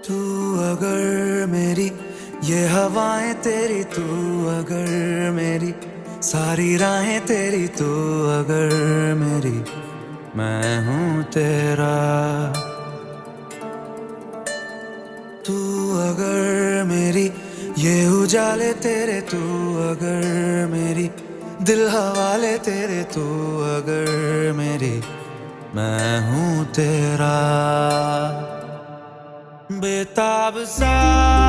तू अगर मेरी ये हवाएं तेरी, तू अगर मेरी सारी राहें तेरी, तू अगर मेरी मैं हूँ तेरा। तू अगर मेरी ये उजाले तेरे, तू अगर मेरी दिल हवाले तेरे, तू अगर मेरी मैं हूँ तेरा। बेताब सा